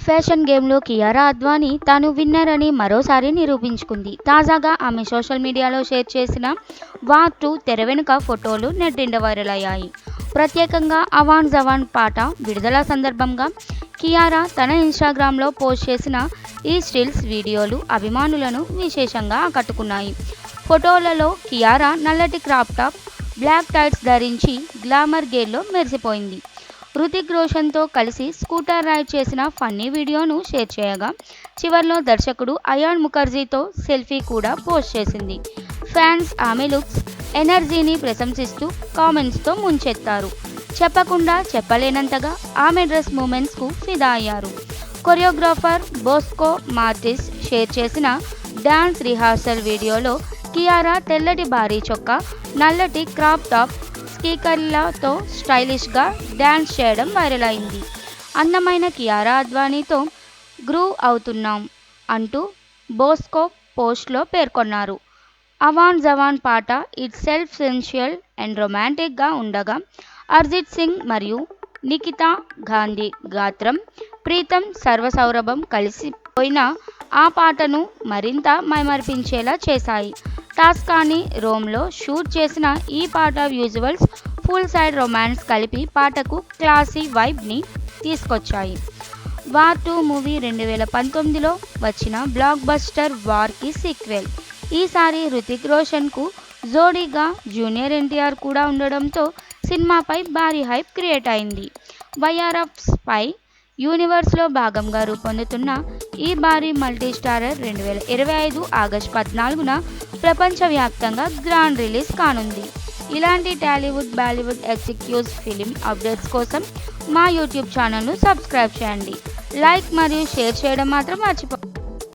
Fashion గేమ్లో కియారా అద్వానీ తాను winner అని మరోసారి నిరూపించుకుంది. తాజాగా ఆమె సోషల్ మీడియాలో షేర్ చేసిన వార్ 2 తెర వెనుక ఫోటోలు నెట్టింట వైరల్ అయ్యాయి. ప్రత్యేకంగా అవాన్ జవాన్ పాట విడుదల సందర్భంగా కియారా తన ఇన్స్టాగ్రామ్లో పోస్ట్ చేసిన ఈ స్టిల్స్ వీడియోలు అభిమానులను విశేషంగా ఆకట్టుకున్నాయి. ఫోటోలలో కియారా నల్లటి క్రాప్ టాప్, బ్లాక్ టైట్స్ ధరించి గ్లామర్ గేర్లో మెరిసిపోయింది. హృతిక్ రోషన్తో కలిసి స్కూటర్ రైడ్ చేసిన ఫన్నీ వీడియోను షేర్ చేయగా, చివర్లో దర్శకుడు అయాన్ ముఖర్జీతో సెల్ఫీ కూడా పోస్ట్ చేసింది. ఫ్యాన్స్ ఆమె లుక్స్, ఎనర్జీని ప్రశంసిస్తూ కామెంట్స్తో ముంచెత్తారు. చెప్పకుండా చెప్పలేనంతగా ఆమె డ్రెస్ మూమెంట్స్కు ఫిదా అయ్యారు. కొరియోగ్రాఫర్ బోస్కో మార్టిస్ షేర్ చేసిన డాన్స్ రిహార్సల్ వీడియోలో కియారా తెల్లటి భారీ చొక్కా, నల్లటి క్రాప్ టాప్, స్పీకర్లతో స్టైలిష్గా డ్యాన్స్ చేయడం వైరల్ అయింది. అందమైన కియారా అద్వానీతో గ్రూవ్ అవుతున్నాం అంటూ బోస్కో పోస్ట్లో పేర్కొన్నారు. అవాన్ జవాన్ పాట ఇట్స్ సెల్ఫ్ సెన్షుయల్ అండ్ రొమాంటిక్గా ఉండగా, అర్జిత్ సింగ్ మరియు నిఖితా గాంధీ గాత్రం, ప్రీతం సర్వసౌరభం కలిసిపోయిన ఆ పాటను మరింత మైమరిపించేలా చేశాయి. టాస్కానీ రోమ్లో షూట్ చేసిన ఈ పాట విజువల్స్, ఫుల్ సైడ్ రొమాన్స్ కలిపి పాటకు క్లాసీ వైబ్ని తీసుకొచ్చాయి. వార్ 2 మూవీ 2019లో వచ్చిన బ్లాక్ బస్టర్ వార్కి సీక్వెల్. ఈసారి హృతిక్ రోషన్కు జోడీగా జూనియర్ ఎన్టీఆర్ కూడా ఉండడంతో సినిమాపై భారీ హైప్ క్రియేట్ అయింది. వైఆర్ఎఫ్ స్పై యూనివర్స్లో భాగంగా రూపొందుతున్న ఈ భారీ మల్టీస్టారర్ 2025 ఆగస్టు 14న ప్రపంచవ్యాప్తంగా గ్రాండ్ రిలీజ్ కానుంది. ఇలాంటి Tollywood, Bollywood executive film updates కోసం మా యూట్యూబ్ ఛానల్ను సబ్స్క్రైబ్ చేయండి. లైక్ మరియు షేర్ చేయడం మాత్రం మర్చిపోకండి.